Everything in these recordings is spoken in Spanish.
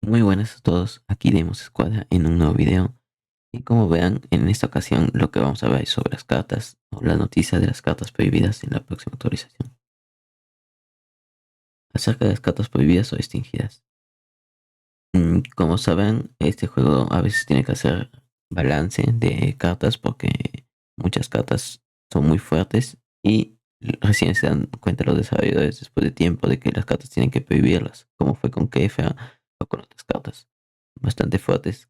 Muy buenas a todos, aquí Demos Escuadra en un nuevo video. Y como vean, en esta ocasión lo que vamos a ver es sobre las cartas o la noticia de las cartas prohibidas en la próxima actualización. Acerca de las cartas prohibidas o extinguidas. Como saben, este juego a veces tiene que hacer balance de cartas porque muchas cartas son muy fuertes y recién se dan cuenta los desarrolladores después de tiempo de que las cartas tienen que prohibirlas, como fue con Kefir o con otras cartas bastante fuertes.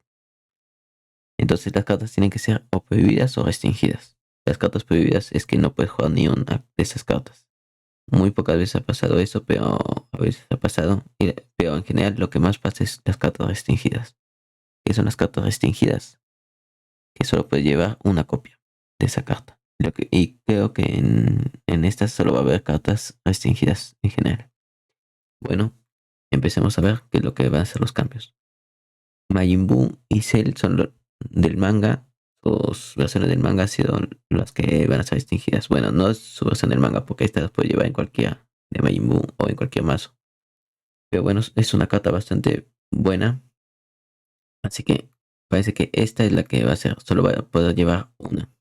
Entonces las cartas tienen que ser o prohibidas o restringidas. Las cartas prohibidas es que no puedes jugar ni una de esas cartas. Muy pocas veces ha pasado eso, pero a veces ha pasado. Pero en general lo que más pasa es las cartas restringidas. ¿Qué son las cartas restringidas? Que solo puedes llevar una copia de esa carta. Y creo que en estas solo va a haber cartas restringidas en general. Bueno, empecemos a ver qué es lo que van a ser los cambios. Majin Buu y Cell son del manga. Sus versiones del manga han sido las que van a ser distinguidas. Bueno, no es su versión del manga porque esta las puede llevar en cualquiera de Majin Buu o en cualquier mazo. Pero bueno, es una carta bastante buena. Así que parece que esta es la que va a ser. Solo va a poder llevar una.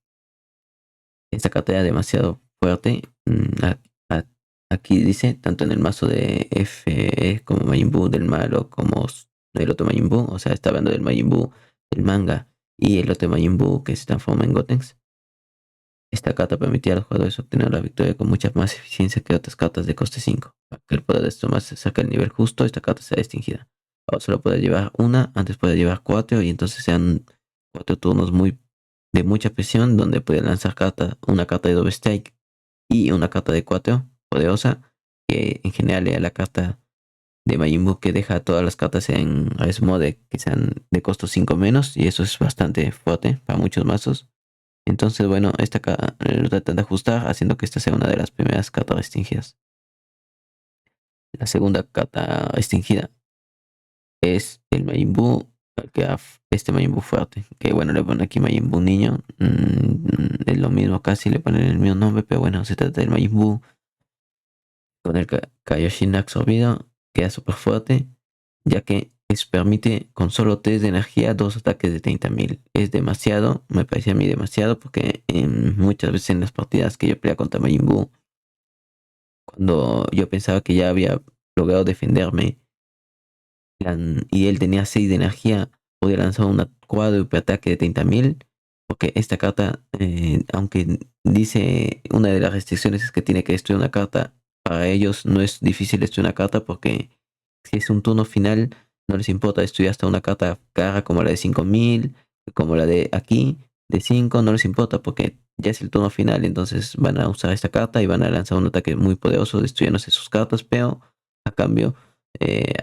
Esta carta era demasiado fuerte. Aquí dice, tanto en el mazo de F como Majin Buu del malo como el otro Majin Buu. O sea, está hablando del Majin Buu del manga y el otro Majin Buu que se transforma en Gotenks. Esta carta permitía a los jugadores obtener la victoria con mucha más eficiencia que otras cartas de coste 5. Para que el poder de esto más se saque el nivel justo, esta carta será extingida. Ahora solo puede llevar una, antes podía llevar 4 y entonces sean 4 turnos de mucha presión donde puede lanzar una carta de doble strike y una carta de 4 poderosa que en general era la carta de Majin Buu que deja todas las cartas en Ice Mode que sean de costo 5 menos y eso es bastante fuerte para muchos mazos. Entonces, bueno, esta lo tratan de ajustar haciendo que esta sea una de las primeras cartas restringidas. La segunda carta restringida es el Majin Buu, este Majin Buu fuerte, que bueno, le ponen aquí Majin Buu niño, es lo mismo casi, le ponen el mismo nombre, pero bueno, se trata del Majin Buu con el Kaioshin absorbido, queda súper fuerte, ya que permite con solo 3 de energía 2 ataques de 30.000. Es demasiado, me parece a mí demasiado, porque muchas veces en las partidas que yo peleaba contra Majin Buu, cuando yo pensaba que ya había logrado defenderme y él tenía 6 de energía, podía lanzar un cuádruple ataque de 30.000, porque esta carta, aunque dice una de las restricciones es que tiene que destruir una carta, para ellos no es difícil destruir una carta porque si es un turno final, no les importa destruir hasta una carta cara como la de 5.000 como la de aquí, de 5 no les importa porque ya es el turno final, entonces van a usar esta carta y van a lanzar un ataque muy poderoso destruyéndose sus cartas, pero a cambio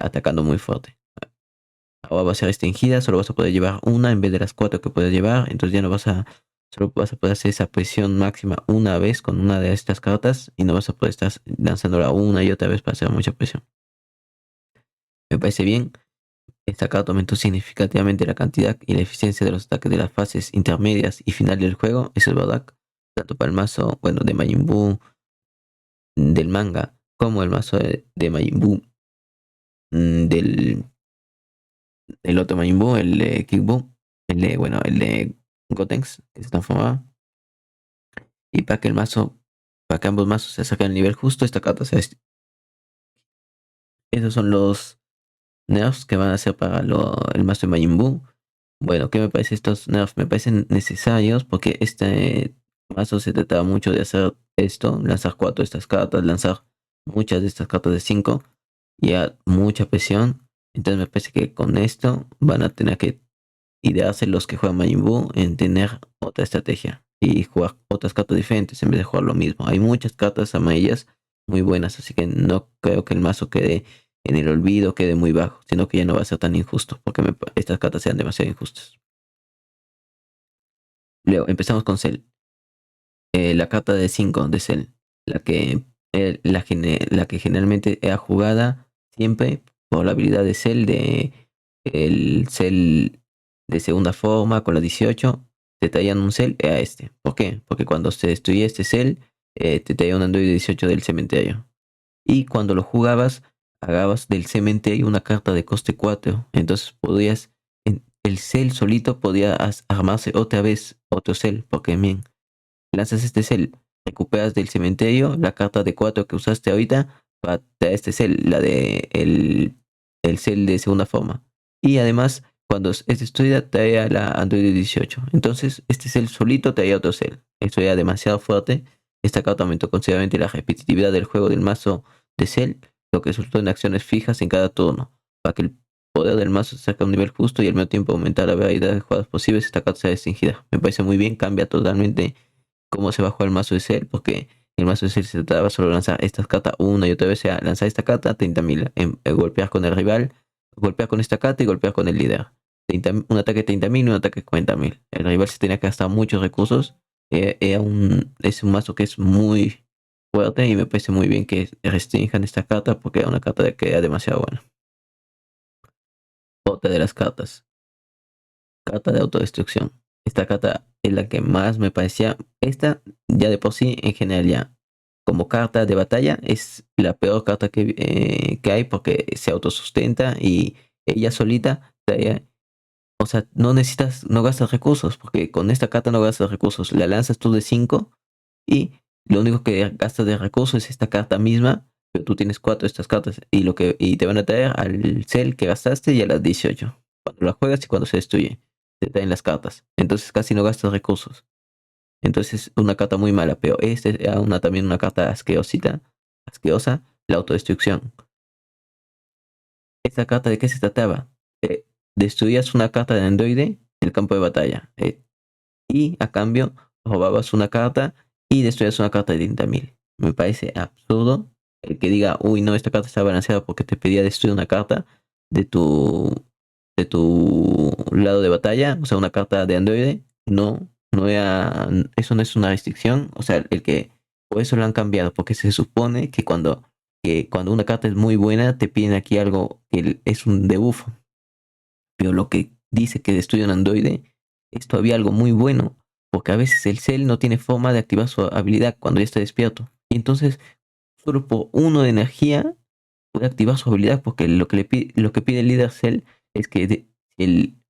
atacando muy fuerte. Ahora va a ser restringida, solo vas a poder llevar una en vez de las 4 que puedes llevar, entonces ya no vas a, solo vas a poder hacer esa presión máxima una vez con una de estas cartas y no vas a poder estar lanzándola una y otra vez para hacer mucha presión. Me parece bien. Esta carta aumentó significativamente la cantidad y la eficiencia de los ataques de las fases intermedias y final del juego, eso es verdad, tanto para el mazo, bueno, de Majin Buu del manga, como el mazo de Majin Buu del el otro Majin Buu, el de Kid Buu, bueno, el de Gotenks, que se transformaba. Y para que ambos mazos se saquen el nivel justo, esta carta esos son los nerfs que van a hacer para el mazo de Majin Buu. Bueno, ¿qué me parece estos nerfs? Me parecen necesarios porque este mazo se trataba mucho de hacer esto, lanzar 4 de estas cartas, lanzar muchas de estas cartas de 5 y a mucha presión. Entonces me parece que con esto van a tener que idearse los que juegan Majin Buu en tener otra estrategia y jugar otras cartas diferentes en vez de jugar lo mismo. Hay muchas cartas amarillas muy buenas, así que no creo que el mazo quede en el olvido, quede muy bajo, sino que ya no va a ser tan injusto, porque estas cartas sean demasiado injustas. Luego, empezamos con Cell. La carta de 5 de Cell, la que generalmente era jugada siempre por la habilidad de Cell de el Cell de segunda forma con la 18 te traían un Cell, era este. ¿Por qué? Porque cuando se destruía este Cell, te traía un Android 18 del cementerio. Y cuando lo jugabas, agarrabas del cementerio una carta de coste 4. Entonces podías, el cel solito podía armarse otra vez otro cel, porque bien, lanzas este cel, recuperas del cementerio la carta de 4 que usaste ahorita para traer este cel, el cel de segunda forma. Y además, cuando es destruida, trae la Android 18. Entonces, este cel solito traía otro cel. Eso era demasiado fuerte. Esta carta aumentó considerablemente la repetitividad del juego del mazo de cel, lo que resultó en acciones fijas en cada turno. Para que el poder del mazo se acerque a un nivel justo y al mismo tiempo aumentar la variedad de jugadas posibles, esta carta será extingida. Me parece muy bien, cambia totalmente cómo se va a jugar el mazo de Cell, porque el mazo de Cell se trataba solo de lanzar estas cartas una y otra vez, sea lanzar esta carta, 30.000, golpear con el rival, golpear con esta carta y golpear con el líder. Un ataque de 30.000 y un ataque de 40.000. El rival se tenía que gastar muchos recursos. Es un mazo que es muy fuerte y me parece muy bien que restrinjan esta carta porque era una carta que era demasiado buena. Otra de las cartas. Carta de autodestrucción. Esta carta es la que más me parecía. Esta ya de por sí, en general ya, como carta de batalla, es la peor carta que hay porque se autosustenta y ella solita trae, o sea, no gastas recursos, porque con esta carta no gastas recursos. La lanzas tú de 5 y lo único que gastas de recursos es esta carta misma, pero tú tienes 4 de estas cartas y te van a traer al cel que gastaste y a las 18. Cuando la juegas y cuando se destruye, te traen las cartas. Entonces casi no gastas recursos. Entonces una carta muy mala, pero esta era también una carta asquerosa, la autodestrucción. ¿Esta carta de qué se trataba? Destruías una carta de androide del campo de batalla. Y a cambio robabas una carta y destruías una carta de 30.000. Me parece absurdo el que diga, uy, no, esta carta está balanceada porque te pedía destruir una carta de tu lado de batalla, o sea, una carta de androide. No, eso no es una restricción. O sea, por eso lo han cambiado, porque se supone que cuando una carta es muy buena, te piden aquí algo que es un debuff. Pero lo que dice que destruye un androide es todavía algo muy bueno, porque a veces el cel no tiene forma de activar su habilidad cuando ya está despierto. Y entonces, solo por uno de energía puede activar su habilidad, porque lo que pide el líder cel es que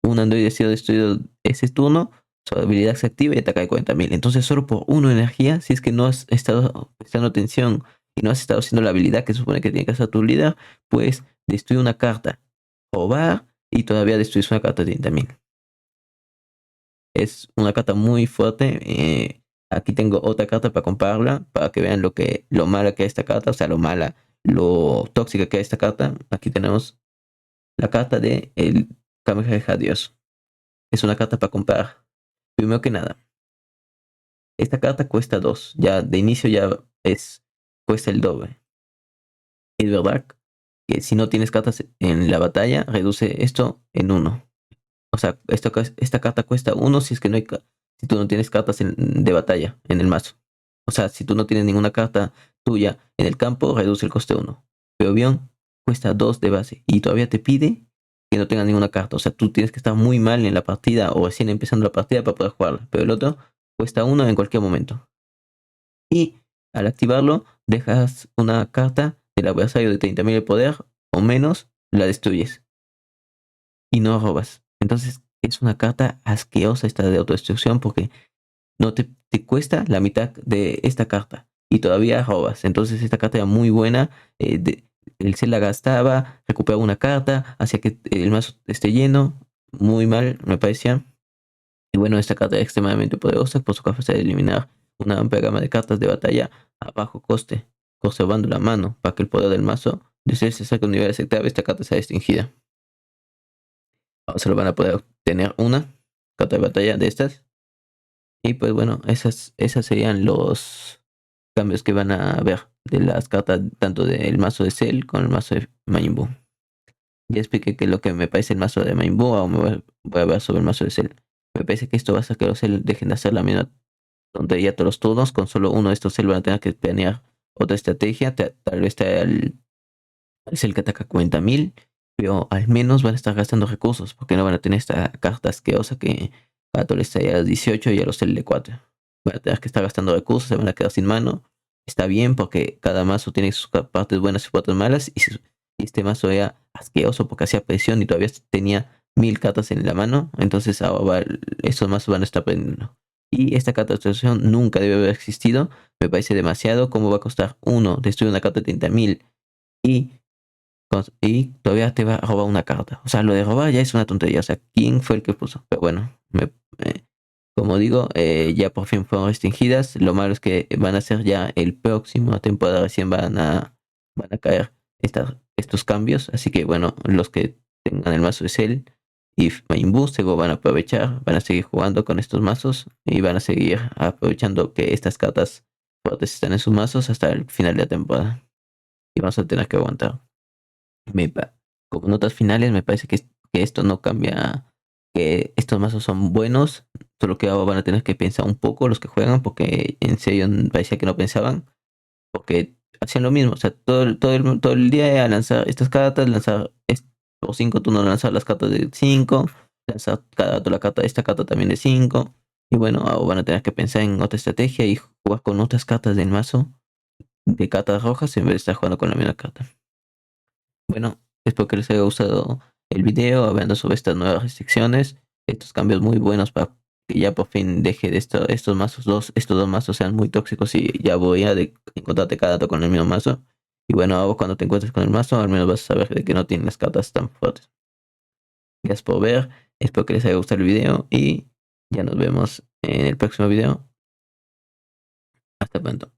un androide ha sido destruido ese turno, su habilidad se activa y ataca de 40.000. Entonces, solo por uno de energía, si es que no has estado prestando atención y no has estado haciendo la habilidad que se supone que tiene que hacer tu líder, pues destruye una carta, robar y todavía destruís una carta de 30.000. Es una carta muy fuerte. Aquí tengo otra carta para compararla, para que vean lo mala que es esta carta, o sea, lo tóxica que es esta carta. Aquí tenemos la carta de el Kamehameha Dios. Es una carta para comparar. Primero que nada, esta carta cuesta 2. Ya de inicio cuesta el doble. Es verdad que si no tienes cartas en la batalla, reduce esto en 1. O sea, esta carta cuesta 1 si es que si tú no tienes cartas de batalla en el mazo. O sea, si tú no tienes ninguna carta tuya en el campo, reduce el coste 1. Pero bien, cuesta 2 de base y todavía te pide que no tengas ninguna carta. O sea, tú tienes que estar muy mal en la partida o recién empezando la partida para poder jugarla. Pero el otro cuesta 1 en cualquier momento. Y al activarlo, dejas una carta del adversario de 30.000 de poder o menos, la destruyes y no robas. Entonces es una carta asquerosa esta de autodestrucción porque no te cuesta la mitad de esta carta y todavía robas. Entonces esta carta era muy buena. El se la gastaba, recuperaba una carta, hacía que el mazo esté lleno. Muy mal, me parecía. Y bueno, esta carta es extremadamente poderosa por su capacidad de eliminar una amplia gama de cartas de batalla a bajo coste, conservando la mano para que el poder del mazo de ser se saque a un nivel aceptable. Esta carta sea extingida. Ahora solo van a poder obtener una carta de batalla de estas. Y pues bueno, esas serían los cambios que van a ver de las cartas tanto del mazo de Cell con el mazo de Majin Buu. Ya expliqué que lo que me parece el mazo de Majin Buu, ahora voy a ver sobre el mazo de Cell. Me parece que esto va a hacer que los Cell dejen de hacer la misma tontería todos los turnos. Con solo uno de estos Cell van a tener que planear otra estrategia. Tal vez el Cell que ataca 40.000, pero al menos van a estar gastando recursos porque no van a tener esta carta asquerosa que Gato les trae a las 18 y a los L4. Van a tener que estar gastando recursos, se van a quedar sin mano. Está bien porque cada mazo tiene sus partes buenas y partes malas. y este mazo era asqueroso porque hacía presión y todavía tenía 1000 cartas en la mano. Entonces ahora esos mazos van a estar aprendiendo. Y esta carta de destrucción nunca debe haber existido. Me parece demasiado. ¿Cómo va a costar uno destruir una carta de 30.000? Y, y todavía te va a robar una carta. O sea, lo de robar ya es una tontería. O sea, ¿quién fue el que puso? Pero bueno, como digo, ya por fin fueron restringidas. Lo malo es que van a ser ya el próximo temporada recién van a caer estos cambios. Así que bueno, los que tengan el mazo de Cell y Main Seguro van a aprovechar, van a seguir jugando con estos mazos y van a seguir aprovechando que estas cartas fuertes están en sus mazos hasta el final de la temporada. Y vamos a tener que aguantar. Me pa- Como notas finales, me parece que esto no cambia, que estos mazos son buenos, solo que ahora van a tener que pensar un poco los que juegan, porque en serio parecía que no pensaban, porque hacían lo mismo, o sea, todo el día a lanzar estas cartas, por 5 turnos lanzar las cartas de 5, lanzar cada rato esta carta también de 5, y bueno, ahora van a tener que pensar en otra estrategia y jugar con otras cartas del mazo, de cartas rojas, en vez de estar jugando con la misma carta. Bueno, espero que les haya gustado el video hablando sobre estas nuevas restricciones, estos cambios muy buenos para que ya por fin deje de estos dos mazos sean muy tóxicos y ya voy a encontrarte cada dato con el mismo mazo. Y bueno, ahora cuando te encuentres con el mazo, al menos vas a saber de que no tienen las cartas tan fuertes. Gracias por ver, espero que les haya gustado el video y ya nos vemos en el próximo video. Hasta pronto.